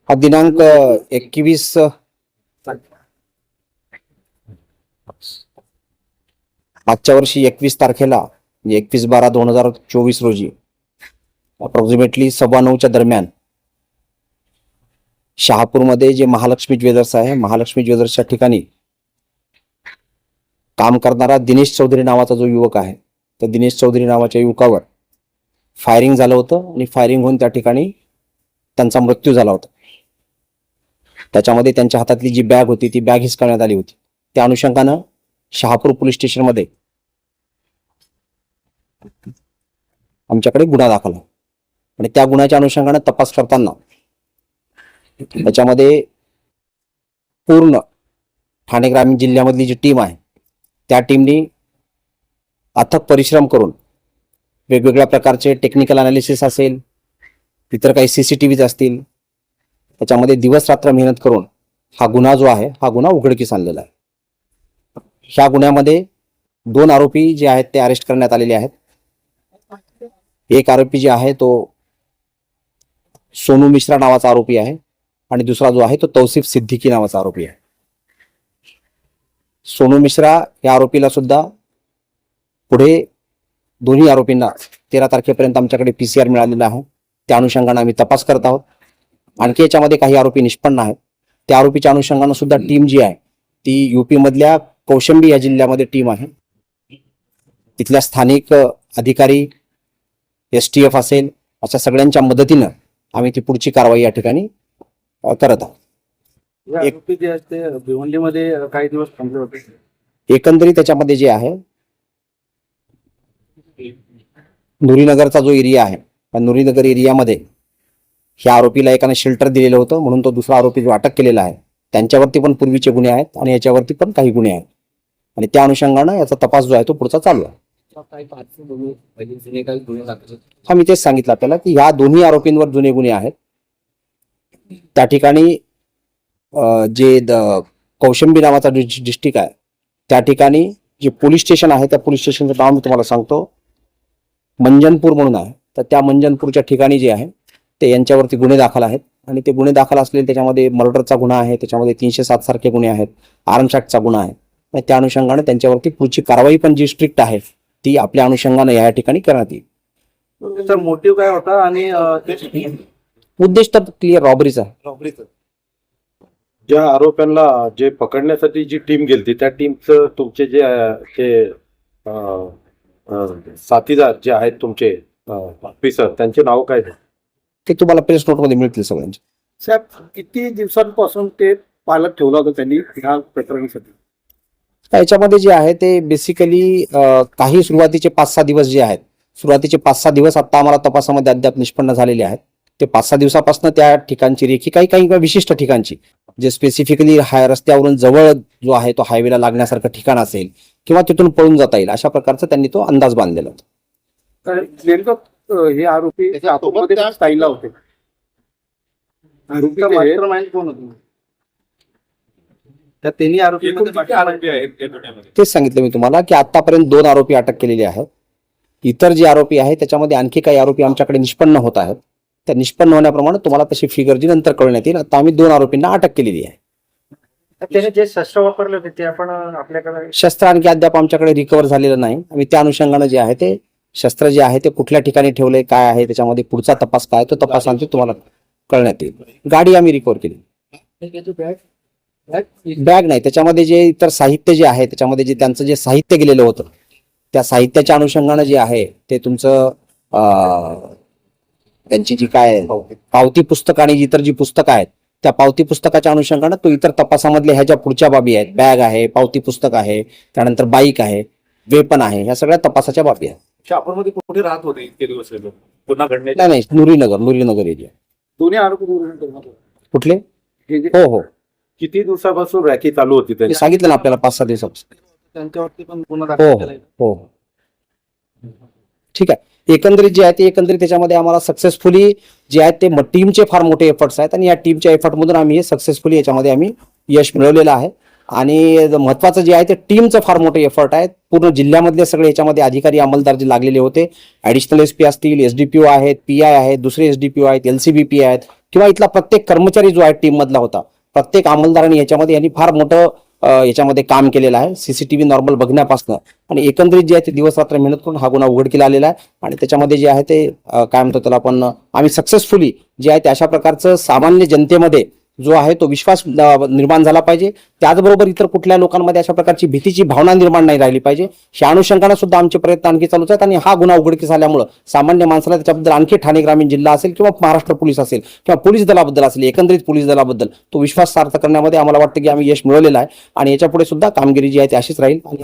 हा दिनांक 21 मागच्या वर्षी 21 तारखेला म्हणजे 21/12/2024 रोजी अप्रॉक्सिमेटली 9:15च्या दरम्यान शहापूरमध्ये जे महालक्ष्मी ज्वेलर्स आहे, महालक्ष्मी ज्वेलर्सच्या ठिकाणी काम करणारा दिनेश चौधरी नावाचा जो युवक आहे, त्या दिनेश चौधरी नावाच्या युवकावर फायरिंग झालं होतं आणि फायरिंग होऊन त्या ठिकाणी त्यांचा मृत्यू झाला होता. त्याच्यामध्ये त्यांच्या हातातली जी बॅग होती ती बॅग हिसकावण्यात आली होती. त्या अनुषंगानं शहापूर पोलीस स्टेशनमध्ये आमच्याकडे गुन्हा दाखल आहे आणि त्या गुन्ह्याच्या अनुषंगानं तपास करताना त्याच्यामध्ये पूर्ण ठाणे ग्रामीण जिल्ह्यामधली जी टीम आहे त्या टीमनी अथक परिश्रम करून वेगवेगळ्या प्रकारचे टेक्निकल अनालिसिस असेल, इतर काही CCTVज असतील, त्याच्यामध्ये दिवस रात्र मेहनत करून हा गुन्हा जो आहे हा गुन्हा उघडकीस आणलेला आहे. ह्या गुन्ह्यामध्ये 2 आरोपी जे आहेत ते अरेस्ट करण्यात आलेले आहेत. एक आरोपी जे आहे तो सोनू मिश्रा नावाचा आरोपी आहे आणि दुसरा जो आहे तो तौसिफ सिद्दीकी नावाचा आरोपी आहे. सोनू मिश्रा या आरोपीला सुद्धा पुढे दोन्ही आरोपींना 13 तारखेपर्यंत आमच्याकडे PCR मिळालेला आहे. त्या अनुषंगाने आम्ही तपास करत आहोत. आणखी याच्यामध्ये काही आरोपी निष्पन्न आहेत. त्या आरोपीच्या अनुषंगाने सुद्धा टीम जी आहे ती UP मधल्या कौशंबी या जिल्ह्यामध्ये टीम आहे. तिथल्या स्थानिक अधिकारी, STF असेल, अशा सगळ्यांच्या मदतीनं आम्ही ती पुढची कारवाई या ठिकाणी करत आहोत. भिवंडीमध्ये काही दिवस थांबले होते. एकंदरीत त्याच्यामध्ये जे आहे नुरीनगरचा जो एरिया आहे त्या नुरीनगर एरियामध्ये ह्या आरोपीला एकाने शेल्टर दिलेलं होतं म्हणून तो दुसरा आरोपी जो अटक केलेला आहे त्यांच्यावरती पण पूर्वीचे गुन्हे आहेत आणि याच्यावरती पण काही गुन्हे आहेत आणि त्या अनुषंगानं याचा तपास जो आहे तो पुढचा चालू आहे. हा मी तेच सांगितलं आपल्याला की ह्या दोन्ही आरोपींवर जुने गुन्हे आहेत. त्या ठिकाणी जे कौशंबी नावाचा डिस्ट्रिक्ट आहे त्या ठिकाणी जे पोलीस स्टेशन आहे त्या पोलीस स्टेशनचं नाव मी तुम्हाला सांगतो, मंजनपूर म्हणून आहे. तर त्या मंजनपूरच्या ठिकाणी जे आहे ते यांच्यावरती गुन्हे दाखल आहेत आणि ते गुन्हे दाखल असलेले त्याच्यामध्ये मर्डरचा गुन्हा आहे, त्याच्यामध्ये 307 सारखे गुन्हे आहेत, आर्मशॅक्टचा गुन्हा आहे. आणि त्या अनुषंगाने त्यांच्यावरती पुढची कारवाई पण जी स्ट्रिक्ट आहे ती आपल्या अनुषंगाने या ठिकाणी करण्यात येईल. त्याचा मोटिव्ह काय होता आणि उद्देश तर क्लिअर रॉबरीचा. ज्या आरोप्यांना जे पकडण्यासाठी जी टीम गेली त्या टीमचं तुमचे जे साथीदार जे आहेत तुमचे ऑफिसर त्यांचे नाव काय ते तुम्हाला प्रेस नोटमध्ये मिळतील सगळ्यांचे. साहेब, किती दिवसांपासून ते पालक ठेवला होता त्यांनी ह्या प्रकरणासाठी? याच्यामध्ये जे आहे ते बेसिकली काही सुरुवातीचे 5-6 दिवस जे आहेत, सुरुवातीचे 5-6 दिवस आता आम्हाला तपासामध्ये अद्याप निष्पन्न झालेले आहेत. ते 5-6 दिवसापासून त्या ठिकाणची रेखी काही विशिष्ट ठिकाणची जे स्पेसिफिकली रस्त्यावरून जवळ जो आहे तो हायवेला लागण्यासारखं ठिकाण असेल किंवा तिथून पळून जाता येईल अशा प्रकारचा त्यांनी तो अंदाज बांधलेला होता. नेमकं हे आरोपी स्टाईलला होते. आरोपी मास्टरमाइंड कोण होते? त्या तिन्ही आरोपी तेच सांगितलं मी तुम्हाला की आतापर्यंत 2 आरोपी अटक केलेले आहेत. इतर जे आरोपी आहेत त्याच्यामध्ये आणखी काही आरोपी आमच्याकडे निष्पन्न होत आहेत. त्या निष्पन्न होण्याप्रमाणे तुम्हाला तशी फिगर जी नंतर कळण्यात येईल. आता आम्ही 2 आरोपींना अटक केलेली आहे. त्याने जे शस्त्र वापरले होते ते आपण आपल्याकडे शस्त्र आणखी अद्याप आमच्याकडे रिकव्हर झालेलं नाही. आम्ही त्या अनुषंगाने जे आहे ते शस्त्र जे आहे ते कुठल्या ठिकाणी ठेवले, काय आहे, त्याच्यामध्ये पुढचा तपास काय तो तपासांची तुम्हाला कळण्यात येईल. गाडी आम्ही रिकव्हर केली. बॅग नाही, त्याच्यामध्ये जे इतर साहित्य जे आहे त्याच्यामध्ये जे त्यांचं जे साहित्य गेलेलं होतं त्या साहित्याच्या अनुषंगाने जे आहे ते तुमचं त्यांची जी काय पावती पुस्तक आणि इतर जी पुस्तकं आहेत त्या पावती पुस्तकाच्या अनुषंगाने तो इतर तपासामधल्या ह्या ज्या पुढच्या बाबी आहेत, बॅग आहे, पावती पुस्तक आहे, त्यानंतर बाईक आहे, वेपन आहे, ह्या सगळ्या तपासाच्या बाबी आहेत. शहापूरमध्ये कुठे राहत होते इतके दिवस पुन्हा घडणे? नाही, नुरीनगर एरिया. दोन्ही आरोपी कुठले? हो. किती दिवसापासून रॅकी चालू होती मी सांगितलं ना आपल्याला 5-6 दिवसापासून. त्यांच्यावरती पण गुन्हा दाखल केलाय. हो. ठीक आहे. एकंदरीत जे आहे ते त्याच्यामध्ये आम्हाला सक्सेसफुली जे आहेत ते टीमचे फार मोठे एफर्ट्स आहेत आणि या टीमच्या एफर्टमधून आम्ही हे सक्सेसफुली याच्यामध्ये आम्ही यश मिळवलेलं आहे. आणि महत्वाचं जे आहे ते टीमचं फार मोठे एफर्ट आहे. पूर्ण जिल्ह्यामधले सगळे याच्यामध्ये अधिकारी अंमलदार जे लागलेले होते, ऍडिशनल SP असतील, SDPO आहेत, PI आहेत, दुसरे SDPO आहेत, LCBP आहेत, किंवा इथला प्रत्येक कर्मचारी जो आहे टीम मधला होता, प्रत्येक अंमलदारांनी याच्यामध्ये यांनी फार मोठं याच्यामध्ये काम केलेलं आहे, सीसीटीव्ही नॉर्मल बघण्यापासून आणि एकंदरीत जे आहे ते दिवस रात्र मेहनत करून हा गुन्हा उघडकीला आलेला आहे. आणि त्याच्यामध्ये जे आहे ते काय म्हणतो त्याला आपण आम्ही सक्सेसफुली जे आहे ते अशा प्रकारचं सामान्य जनतेमध्ये जो आहे तो विश्वास निर्माण झाला पाहिजे. त्याचबरोबर इतर कुठल्या लोकांमध्ये अशा प्रकारची भीतीची भावना निर्माण नाही राहिली पाहिजे. ह्या अनुषंगाने सुद्धा आमचे प्रयत्न आणखी चालूच आहेत. आणि हा गुन्हा उघडकीस आल्यामुळे सामान्य माणसाला त्याच्याबद्दल आणखी ठाणे ग्रामीण जिल्हा असेल किंवा महाराष्ट्र पोलीस असेल किंवा पोलीस दलाबद्दल असेल, एकंदरीत पोलीस दलाबद्दल तो विश्वास सार्थ करण्यामध्ये आम्हाला वाटतं की आम्ही यश मिळवलेलं आहे. आणि याच्या पुढे सुद्धा कामगिरी जी आहे ती अशीच राहील. आणि